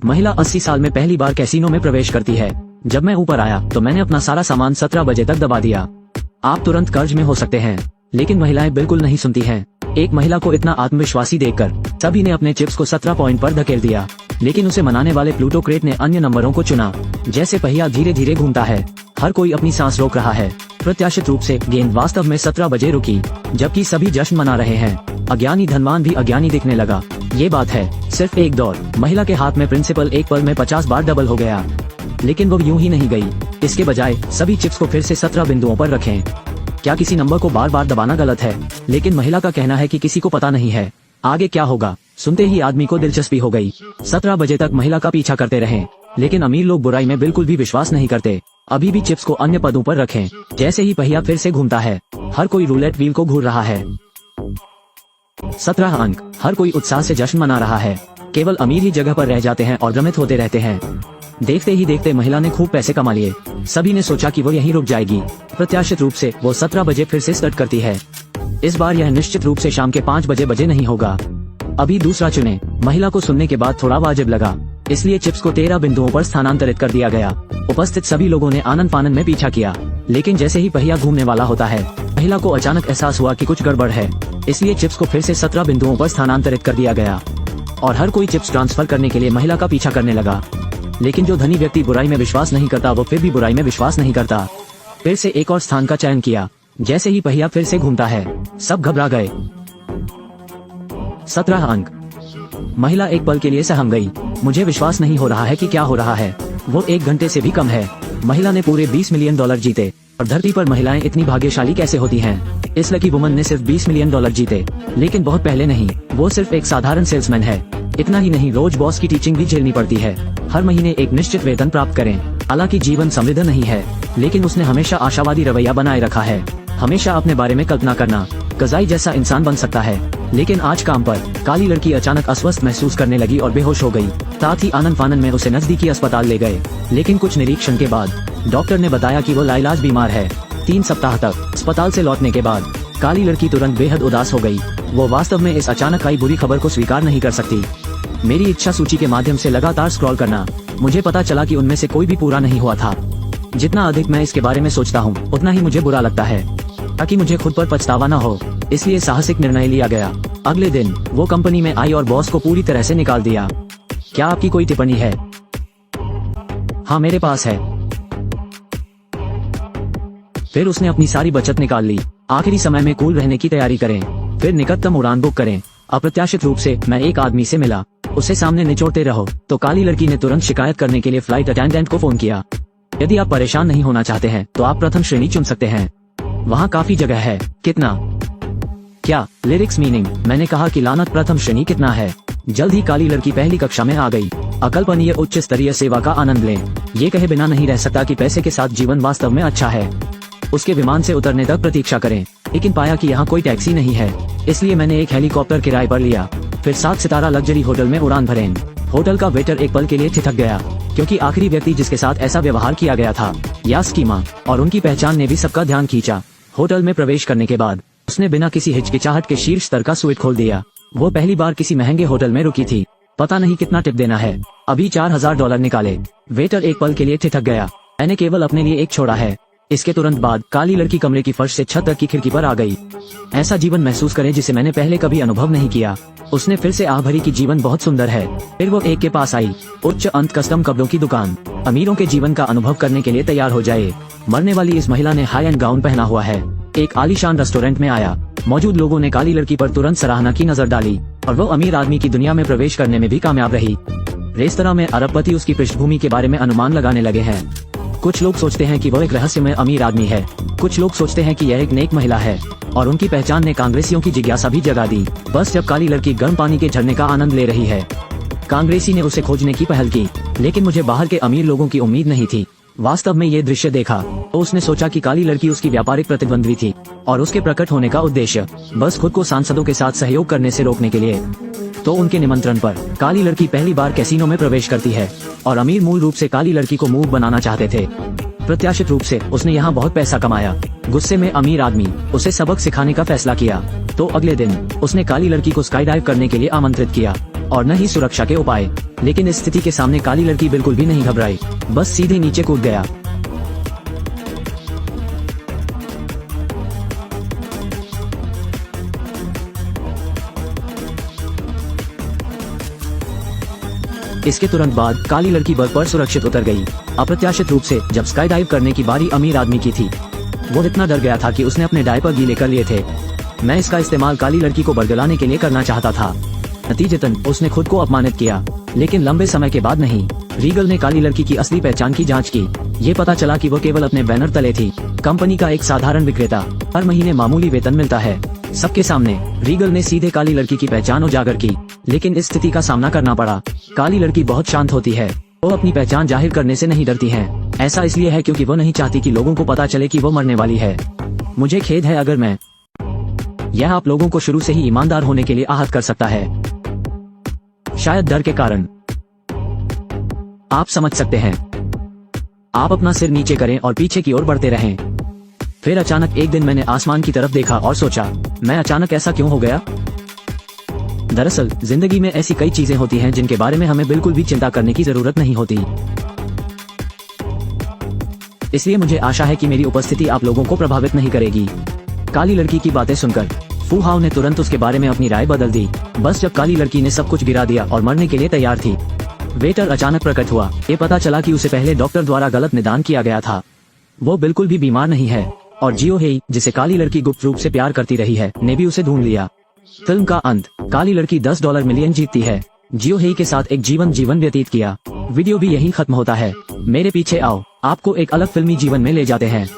महिला 80 साल में पहली बार कैसीनो में प्रवेश करती है। जब मैं ऊपर आया तो मैंने अपना सारा सामान 17 बजे तक दबा दिया। आप तुरंत कर्ज में हो सकते हैं, लेकिन महिलाएं बिल्कुल नहीं सुनती हैं। एक महिला को इतना आत्मविश्वासी देखकर सभी ने अपने चिप्स को 17 पॉइंट पर धकेल दिया, लेकिन उसे मनाने वाले प्लूटोक्रेट ने अन्य नंबरों को चुना। जैसे पहिया धीरे धीरे घूमता है, हर कोई अपनी सांस रोक रहा है। प्रत्याशित रूप से गेंद वास्तव में 17 बजे रुकी, जबकि सभी जश्न मना रहे हैं। अज्ञानी धनवान भी अज्ञानी दिखने लगा। ये बात है, सिर्फ एक दौड़। महिला के हाथ में प्रिंसिपल एक पल में 50 बार डबल हो गया, लेकिन वो यूं ही नहीं गई। इसके बजाय सभी चिप्स को फिर से 17 बिंदुओं पर रखें। क्या किसी नंबर को बार बार दबाना गलत है? लेकिन महिला का कहना है कि किसी को पता नहीं है आगे क्या होगा। सुनते ही आदमी को दिलचस्पी हो गई। 17 बजे तक महिला का पीछा करते रहे, लेकिन अमीर लोग बुराई में बिल्कुल भी विश्वास नहीं करते। अभी भी चिप्स को अन्य पदों पर रखें। जैसे ही पहिया फिर से घूमता है, हर कोई रूलेट व्हील को घूर रहा है। 17 अंक। हर कोई उत्साह से जश्न मना रहा है। केवल अमीर ही जगह पर रह जाते हैं और भ्रमित होते रहते हैं। देखते ही देखते महिला ने खूब पैसे कमा लिए। सभी ने सोचा कि वो यहीं रुक जाएगी। प्रत्याशित रूप से वो 17 बजे फिर से स्टार्ट करती है। इस बार यह निश्चित रूप से शाम के 5 बजे नहीं होगा। अभी दूसरा चुने। महिला को सुनने के बाद थोड़ा वाजिब लगा, इसलिए चिप्स को 13 बिंदुओं पर स्थानांतरित कर दिया गया। उपस्थित सभी लोगों ने आनंद फानन में पीछा किया, लेकिन जैसे ही पहिया घूमने वाला होता है, महिला को अचानक एहसास हुआ कि कुछ गड़बड़ है। इसलिए चिप्स को फिर से 17 बिंदुओं पर स्थानांतरित कर दिया गया और हर कोई चिप्स ट्रांसफर करने के लिए महिला का पीछा करने लगा। लेकिन जो धनी व्यक्ति बुराई में विश्वास नहीं करता, वो फिर भी बुराई में विश्वास नहीं करता। फिर से एक और स्थान का चयन किया। जैसे ही पहिया फिर से घूमता है, सब घबरा गए। 17 अंक। महिला एक पल के लिए सहम गई। मुझे विश्वास नहीं हो रहा है कि क्या हो रहा है। वो 1 घंटे से भी कम है। महिला ने पूरे $20 मिलियन जीते। और धरती पर महिलाएं इतनी भाग्यशाली कैसे होती हैं? इस लकी वुमन ने सिर्फ $20 मिलियन जीते, लेकिन बहुत पहले नहीं। वो सिर्फ एक साधारण सेल्समैन है। इतना ही नहीं, रोज बॉस की टीचिंग भी झेलनी पड़ती है। हर महीने एक निश्चित वेतन प्राप्त करें। हालांकि जीवन समृद्ध नहीं है, लेकिन उसने हमेशा आशावादी रवैया बनाए रखा है। हमेशा अपने बारे में कल्पना करना। कज़ाई जैसा इंसान बन सकता है। लेकिन आज काम पर काली लड़की अचानक अस्वस्थ महसूस करने लगी और बेहोश हो गई। साथ ही आनंद फानन में उसे नजदीकी अस्पताल ले गए, लेकिन कुछ निरीक्षण के बाद डॉक्टर ने बताया कि वो लाइलाज बीमार है। 3 सप्ताह तक अस्पताल से लौटने के बाद काली लड़की तुरंत बेहद उदास हो गई। वो वास्तव में इस अचानक आई बुरी खबर को स्वीकार नहीं कर सकती। मेरी इच्छा सूची के माध्यम से लगातार स्क्रॉल करना, मुझे पता चला कि उनमें से कोई भी पूरा नहीं हुआ था। जितना अधिक मैं इसके बारे में सोचता हूँ, उतना ही मुझे बुरा लगता है। ताकि मुझे खुद पर पछतावा न हो, इसलिए साहसिक निर्णय लिया गया। अगले दिन वो कंपनी में आई और बॉस को पूरी तरह से निकाल दिया। क्या आपकी कोई टिप्पणी है? हाँ, मेरे पास है। फिर उसने अपनी सारी बचत निकाल ली। आखिरी समय में कूल रहने की तैयारी करें, फिर निकटतम उड़ान बुक करें। अप्रत्याशित रूप से मैं एक आदमी से मिला। उसे सामने निचोड़ते रहो। तो काली लड़की ने तुरंत शिकायत करने के लिए फ्लाइट अटेंडेंट को फोन किया। यदि आप परेशान नहीं होना चाहते हैं तो आप प्रथम श्रेणी चुन सकते हैं, वहाँ काफी जगह है। कितना? क्या? Lyrics meaning. मैंने कहा कि लानत, प्रथम श्रेणी कितना है? जल्द ही काली लड़की पहली कक्षा में आ गई। अकल्पनीय उच्च स्तरीय सेवा का आनंद लें। ये कहे बिना नहीं रह सकता कि पैसे के साथ जीवन वास्तव में अच्छा है। उसके विमान से उतरने तक प्रतीक्षा करें, लेकिन पाया कि यहाँ कोई टैक्सी नहीं है। इसलिए मैंने एक हेलीकॉप्टर किराए पर लिया। फिर 7 सितारा लग्जरी होटल में उड़ान भरें। होटल का वेटर एक पल के लिए ठिठक गया, क्योंकि आखिरी व्यक्ति जिसके साथ ऐसा व्यवहार किया गया था या स्कीमा, और उनकी पहचान ने भी सबका ध्यान खींचा। होटल में प्रवेश करने के बाद उसने बिना किसी हिचकिचाहट के शीर्ष स्तर का स्वीट खोल दिया। वो पहली बार किसी महंगे होटल में रुकी थी। पता नहीं कितना टिप देना है। अभी $4000 निकाले। वेटर एक पल के लिए ठिठक गया। मैंने केवल अपने लिए एक छोड़ा है। इसके तुरंत बाद काली लड़की कमरे की फर्श से छत तक की खिड़की पर आ गई। ऐसा जीवन महसूस करें जिसे मैंने पहले कभी अनुभव नहीं किया। उसने फिर से आह भरी कि जीवन बहुत सुंदर है। फिर वो एक के पास आई। उच्च अंत कस्टम कपड़ों की दुकान। अमीरों के जीवन का अनुभव करने के लिए तैयार हो जाए। मरने वाली इस महिला ने हाई एंड गाउन पहना हुआ है। एक आलीशान रेस्टोरेंट में आया। मौजूद लोगों ने काली लड़की पर तुरंत सराहना की नजर डाली और वो अमीर आदमी की दुनिया में प्रवेश करने में भी कामयाब रही। रेस्तरां में अरबपति उसकी पृष्ठभूमि के बारे में अनुमान लगाने लगे हैं। कुछ लोग सोचते हैं कि वो एक रहस्यमय अमीर आदमी है। कुछ लोग सोचते हैं कि यह एक नेक महिला है, और उनकी पहचान ने कांग्रेसियों की जिज्ञासा भी जगा दी। बस जब काली लड़की गर्म पानी के झरने का आनंद ले रही है, कांग्रेसी ने उसे खोजने की पहल की। लेकिन मुझे बाहर के अमीर लोगों की उम्मीद नहीं थी। वास्तव में ये दृश्य देखा तो उसने सोचा कि काली लड़की उसकी व्यापारिक प्रतिद्वंद्वी थी, और उसके प्रकट होने का उद्देश्य बस खुद को सांसदों के साथ सहयोग करने से रोकने के लिए। तो उनके निमंत्रण पर काली लड़की पहली बार कैसीनो में प्रवेश करती है, और अमीर मूल रूप से काली लड़की को मूर्ख बनाना चाहते थे। प्रत्याशित रूप से उसने यहाँ बहुत पैसा कमाया। गुस्से में अमीर आदमी उसे सबक सिखाने का फैसला किया। तो अगले दिन उसने काली लड़की को स्काई डाइव करने के लिए आमंत्रित किया। और न ही सुरक्षा के उपाय। लेकिन इस स्थिति के सामने काली लड़की बिल्कुल भी नहीं घबराई, बस सीधे नीचे कूद गया। इसके तुरंत बाद काली लड़की बर्फ पर सुरक्षित उतर गई। अप्रत्याशित रूप से जब स्काई डाइव करने की बारी अमीर आदमी की थी, वो इतना डर गया था कि उसने अपने डायपर गीले कर लिए थे। मैं इसका इस्तेमाल काली लड़की को बरगलाने के लिए करना चाहता था। नतीजतन उसने खुद को अपमानित किया, लेकिन लंबे समय के बाद नहीं। रीगल ने काली लड़की की असली पहचान की जांच की। ये पता चला कि वो केवल अपने बैनर तले थी, कंपनी का एक साधारण विक्रेता। हर महीने मामूली वेतन मिलता है। सबके सामने रीगल ने सीधे काली लड़की की पहचान उजागर की, लेकिन इस स्थिति का सामना करना पड़ा। काली लड़की बहुत शांत होती है, वो अपनी पहचान जाहिर करने से नहीं डरती है। ऐसा इसलिए है क्योंकि वो नहीं चाहती कि लोगों को पता चले कि वो मरने वाली है। मुझे खेद है अगर मैं यह आप लोगों को शुरू से ही ईमानदार होने के लिए आहत कर सकता है, शायद डर के कारण। आप समझ सकते हैं। आप अपना सिर नीचे करें और पीछे की ओर बढ़ते रहें। फिर अचानक एक दिन मैंने आसमान की तरफ देखा और सोचा, मैं अचानक ऐसा क्यों हो गया? दरअसल जिंदगी में ऐसी कई चीजें होती हैं जिनके बारे में हमें बिल्कुल भी चिंता करने की जरूरत नहीं होती। इसलिए मुझे आशा है कि मेरी उपस्थिति आप लोगों को प्रभावित नहीं करेगी। काली लड़की की बातें सुनकर फू हाओ ने तुरंत उसके बारे में अपनी राय बदल दी। बस जब काली लड़की ने सब कुछ गिरा दिया और मरने के लिए तैयार थी, वेटर अचानक प्रकट हुआ। ये पता चला कि उसे पहले डॉक्टर द्वारा गलत निदान किया गया था। वो बिल्कुल भी बीमार नहीं है और जियो हेई, जिसे काली लड़की गुप्त रूप से प्यार करती रही है, ने भी उसे ढूंढ लिया। फिल्म का अंत, काली लड़की $10 मिलियन जीतती है। जियो हेई के साथ एक जीवन व्यतीत किया। वीडियो भी यहीं खत्म होता है। मेरे पीछे आओ, आपको एक अलग फिल्मी जीवन में ले जाते हैं।